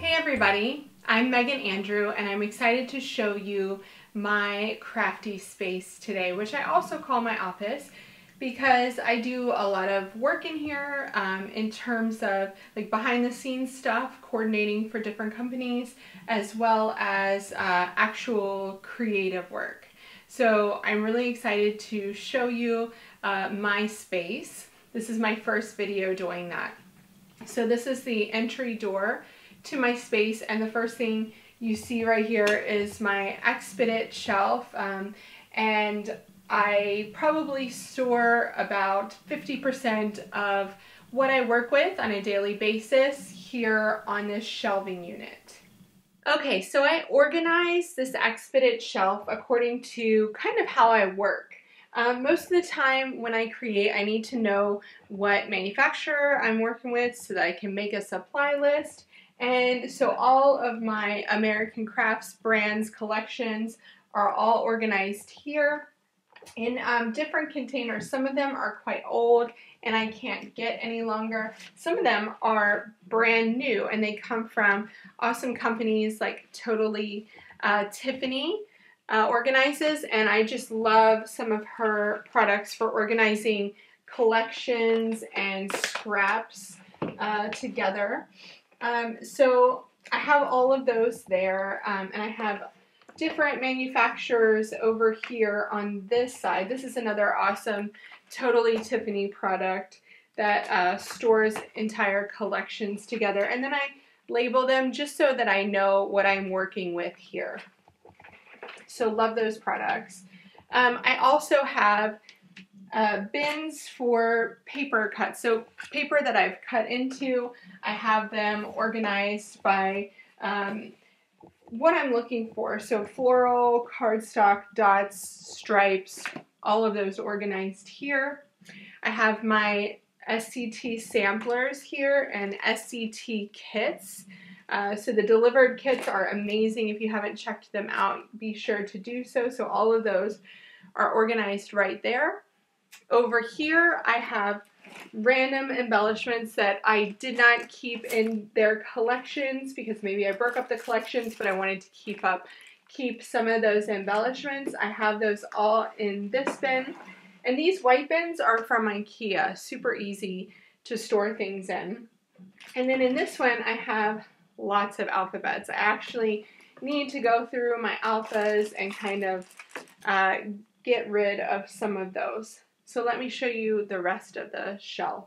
Hey everybody, I'm Megan Andrew and I'm excited to show you my crafty space today, which I also call my office because I do a lot of work in here in terms of like behind the scenes stuff, coordinating for different companies, as well as actual creative work. So I'm really excited to show you my space. This is my first video doing that. So this is the entry door to my space, and the first thing you see right here is my Expedit shelf, and I probably store about 50% of what I work with on a daily basis here on this shelving unit. Okay, so I organize this Expedit shelf according to kind of how I work. Most of the time when I create, I need to know what manufacturer I'm working with so that I can make a supply list. And so all of my American Crafts brands collections are all organized here in different containers. Some of them are quite old and I can't get any longer. Some of them are brand new and they come from awesome companies like Totally Tiffany organizes, and I just love some of her products for organizing collections and scraps together. So I have all of those there, and I have different manufacturers over here on this side. This is another awesome Totally Tiffany product that stores entire collections together, and then I label them just so that I know what I'm working with here. So love those products. I also have bins for paper cuts. So paper that I've cut into, I have them organized by what I'm looking for. So floral, cardstock, dots, stripes, all of those organized here. I have my SCT samplers here and SCT kits. So the delivered kits are amazing. If you haven't checked them out, be sure to do so. So all of those are organized right there. Over here, I have random embellishments that I did not keep in their collections because maybe I broke up the collections, but I wanted to keep some of those embellishments. I have those all in this bin. And these white bins are from IKEA, super easy to store things in. And then in this one, I have lots of alphabets. I actually need to go through my alphas and kind of get rid of some of those. So let me show you the rest of the shelf.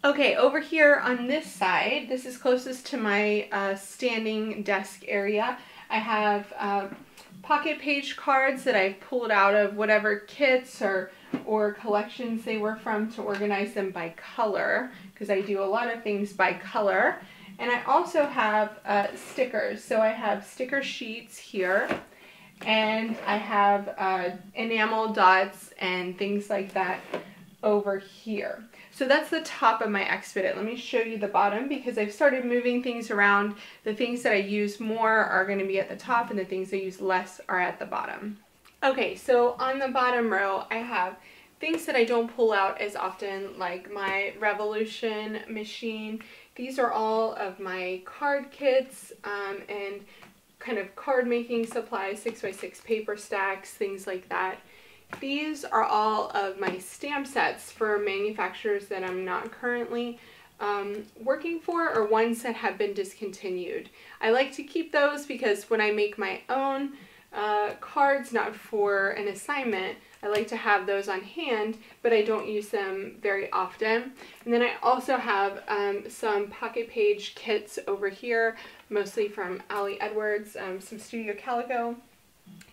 Okay, over here on this side, this is closest to my standing desk area. I have pocket page cards that I've pulled out of whatever kits or collections they were from to organize them by color, because I do a lot of things by color. And I also have stickers. So I have sticker sheets here, and I have enamel dots and things like that over here. So that's the top of my Expedit. Let me show you the bottom because I've started moving things around. The things that I use more are going to be at the top and the things I use less are at the bottom. Okay, so on the bottom row I have things that I don't pull out as often, like my Revolution machine. These are all of my card kits and kind of card making supplies, 6x6 paper stacks, things like that. These are all of my stamp sets for manufacturers that I'm not currently working for, or ones that have been discontinued. I like to keep those because when I make my own cards, not for an assignment, I like to have those on hand, but I don't use them very often. And then I also have some pocket page kits over here, mostly from Ali Edwards, some Studio Calico.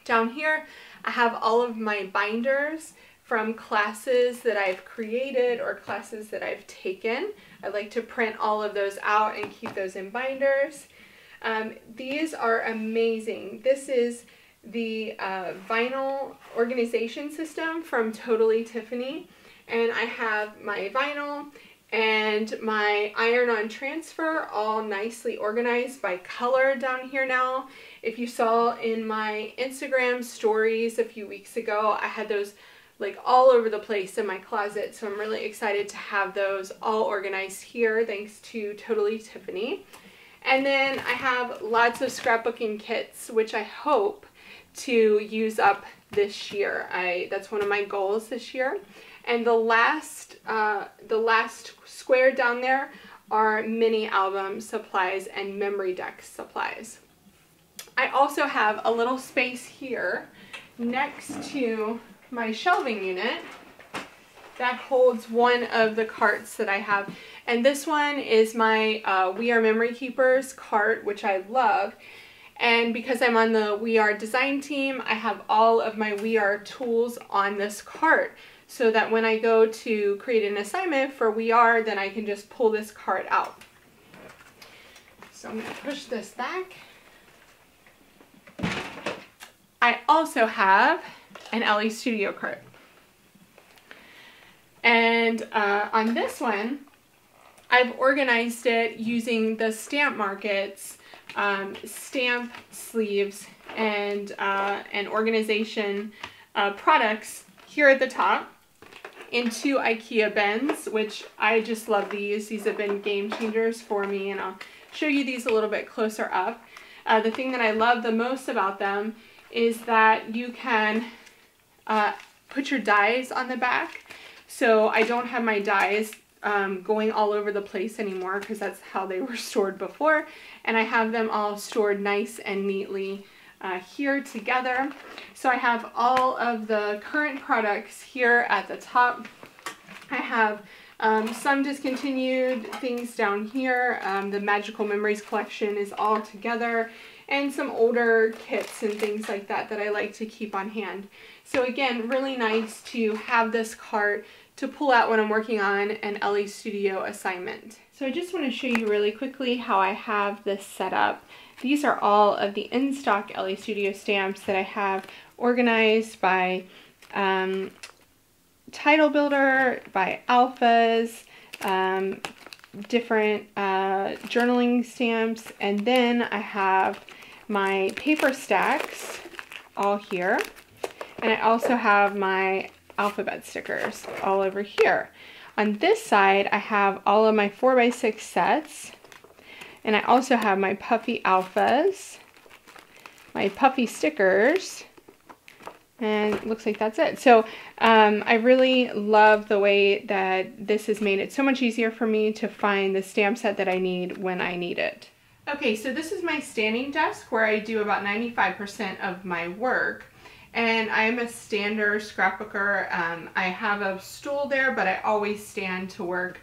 Down here, I have all of my binders from classes that I've created or classes that I've taken. I like to print all of those out and keep those in binders. These are amazing. This is the vinyl organization system from Totally Tiffany, and I have my vinyl and my iron-on transfer all nicely organized by color down here now. If you saw in my Instagram stories a few weeks ago, I had those like all over the place in my closet, so I'm really excited to have those all organized here thanks to Totally Tiffany. And then I have lots of scrapbooking kits, which I hope to use up this year. That's one of my goals this year. And the last square down there are mini album supplies and memory deck supplies. I also have a little space here next to my shelving unit that holds one of the carts that I have. And this one is my We Are Memory Keepers cart, which I love. And because I'm on the We Are design team, I have all of my We Are tools on this cart, so that when I go to create an assignment for We Are, then I can just pull this cart out. So I'm going to push this back. I also have an LE Studio cart. And on this one, I've organized it using the Stamp Market's stamp sleeves and organization products here at the top into IKEA bins, which I just love these. These have been game changers for me, and I'll show you these a little bit closer up. The thing that I love the most about them is that you can put your dies on the back. So I don't have my dies going all over the place anymore, because that's how they were stored before. And I have them all stored nice and neatly here together. So I have all of the current products here at the top. I have some discontinued things down here. The Magical Memories collection is all together, and some older kits and things like that that I like to keep on hand. So again, really nice to have this cart to pull out when I'm working on an LE Studio assignment. So I just want to show you really quickly how I have this set up. These are all of the in-stock LE Studio stamps that I have organized by Title Builder, by alphas, different journaling stamps, and then I have my paper stacks all here, and I also have my alphabet stickers all over here. On this side, I have all of my 4x6 sets, and I also have my puffy alphas, my puffy stickers, and it looks like that's it. So I really love the way that this has made it so much easier for me to find the stamp set that I need when I need it. Okay, so this is my standing desk where I do about 95% of my work. And I'm a stander scrapbooker. I have a stool there, but I always stand to work.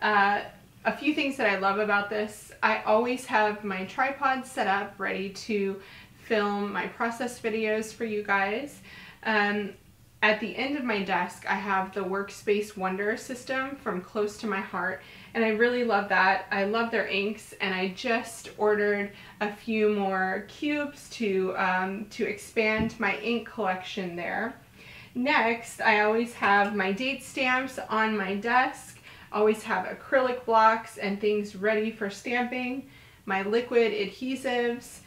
A few things that I love about this: I always have my tripod set up ready to film my process videos for you guys. At the end of my desk, I have the Workspace Wonder system from Close to My Heart, and I really love that. I love their inks, and I just ordered a few more cubes to expand my ink collection there. Next, I always have my date stamps on my desk, always have acrylic blocks and things ready for stamping, my liquid adhesives,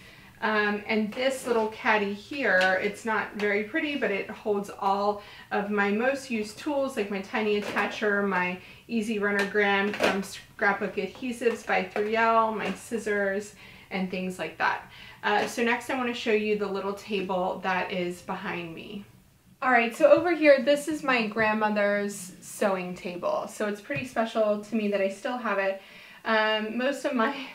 and this little caddy here, it's not very pretty, but it holds all of my most used tools, like my tiny attacher, my Easy Runner Gram from Scrapbook Adhesives by 3L, my scissors, and things like that. So next I want to show you the little table that is behind me. Alright, so over here, this is my grandmother's sewing table. So it's pretty special to me that I still have it. Most of my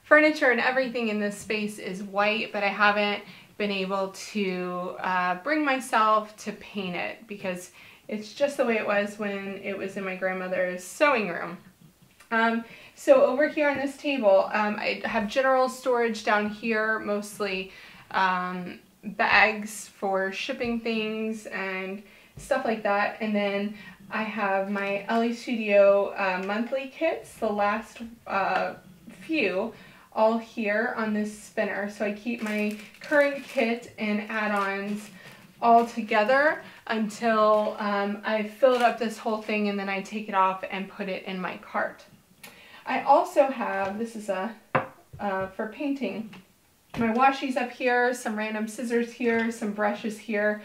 furniture and everything in this space is white, but I haven't been able to bring myself to paint it because it's just the way it was when it was in my grandmother's sewing room. So over here on this table, I have general storage down here, mostly bags for shipping things and stuff like that. And then I have my LE Studio monthly kits, the last few, all here on this spinner. So I keep my current kit and add-ons all together until I've filled up this whole thing, and then I take it off and put it in my cart. I also have, this is for painting, my washies up here, some random scissors here, some brushes here.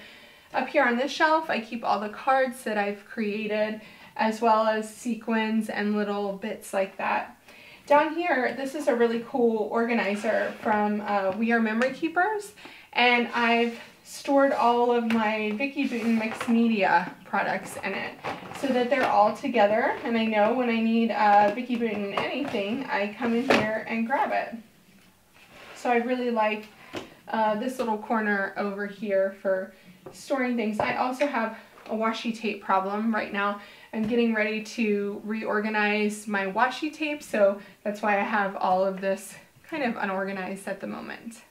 Up here on this shelf, I keep all the cards that I've created, as well as sequins and little bits like that. Down here, this is a really cool organizer from We Are Memory Keepers, and I've stored all of my Vicki Boutin Mixed Media products in it so that they're all together, and I know when I need Vicki Boutin anything, I come in here and grab it. So I really like this little corner over here for storing things. I also have a washi tape problem right now. I'm getting ready to reorganize my washi tape, so that's why I have all of this kind of unorganized at the moment.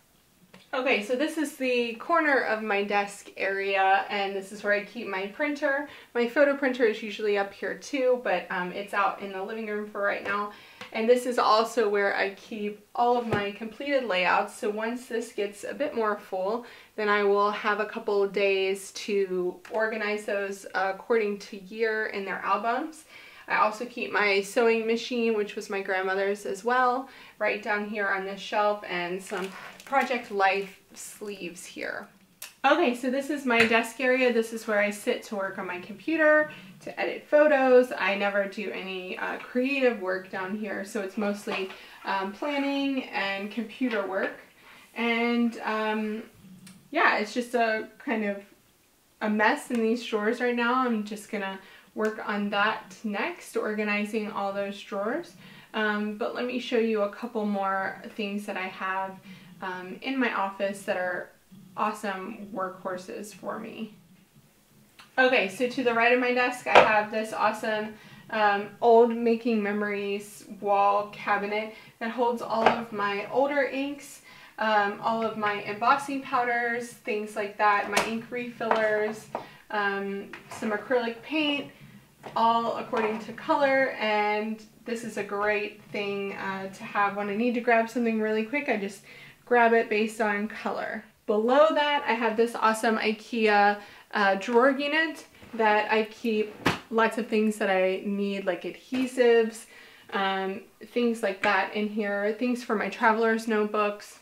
Okay, so this is the corner of my desk area, and this is where I keep my printer. My photo printer is usually up here too, but it's out in the living room for right now. And this is also where I keep all of my completed layouts. So once this gets a bit more full, then I will have a couple of days to organize those according to year in their albums. I also keep my sewing machine, which was my grandmother's as well, right down here on this shelf, and some Project Life sleeves here. Okay, so this is my desk area. This is where I sit to work on my computer, to edit photos. I never do any creative work down here, so it's mostly planning and computer work. And yeah, it's just a kind of a mess in these drawers right now. I'm just gonna work on that next, organizing all those drawers. But let me show you a couple more things that I have in my office that are awesome workhorses for me. Okay, so to the right of my desk, I have this awesome old Making Memories wall cabinet that holds all of my older inks, all of my embossing powders, things like that, my ink refillers, some acrylic paint, all according to color. And this is a great thing to have when I need to grab something really quick. I just grab it based on color. Below that, I have this awesome IKEA drawer unit that I keep lots of things that I need, like adhesives, things like that in here, things for my traveler's notebooks.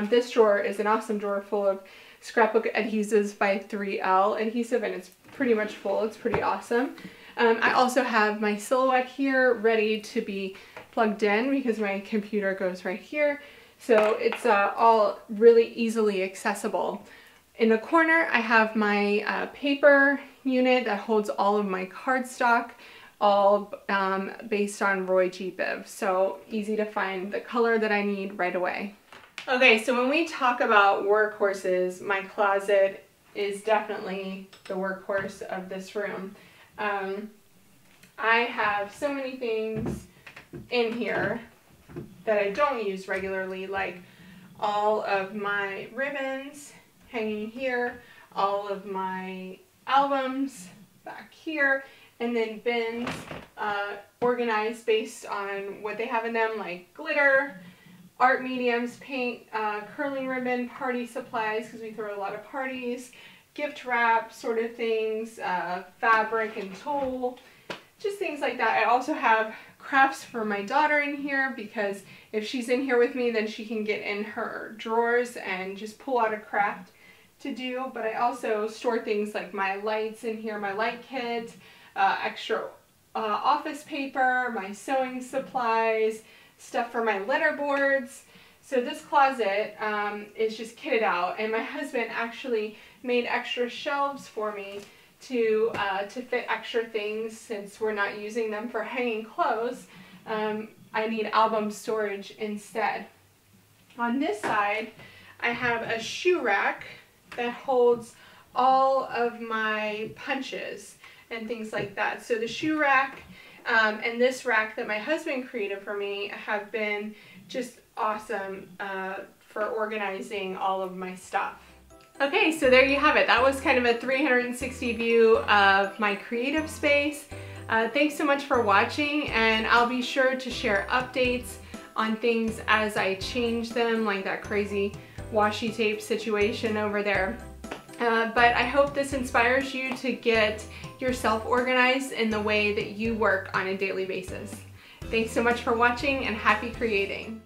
This drawer is an awesome drawer full of scrapbook adhesives by 3L adhesive, and it's pretty much full. It's pretty awesome. I also have my Silhouette here ready to be plugged in because my computer goes right here. So it's all really easily accessible. In the corner, I have my paper unit that holds all of my cardstock, all based on Roy G. Biv. So easy to find the color that I need right away. Okay, so when we talk about workhorses, my closet is definitely the workhorse of this room. I have so many things in here that I don't use regularly, like all of my ribbons hanging here, all of my albums back here, and then bins organized based on what they have in them, like glitter, art mediums, paint, curling ribbon, party supplies, because we throw a lot of parties, gift wrap sort of things, fabric and tulle, just things like that. I also have crafts for my daughter in here, because if she's in here with me, then she can get in her drawers and just pull out a craft to do. But I also store things like my lights in here, my light kit, extra office paper, my sewing supplies, stuff for my letterboards. So this closet is just kitted out, and my husband actually made extra shelves for me to fit extra things. Since we're not using them for hanging clothes, I need album storage instead. On this side, I have a shoe rack that holds all of my punches and things like that. So the shoe rack and this rack that my husband created for me have been just awesome for organizing all of my stuff. Okay, so there you have it. That was kind of a 360 view of my creative space. Thanks so much for watching, and I'll be sure to share updates on things as I change them, like that crazy washi tape situation over there. But I hope this inspires you to get yourself organized in the way that you work on a daily basis. Thanks so much for watching, and happy creating.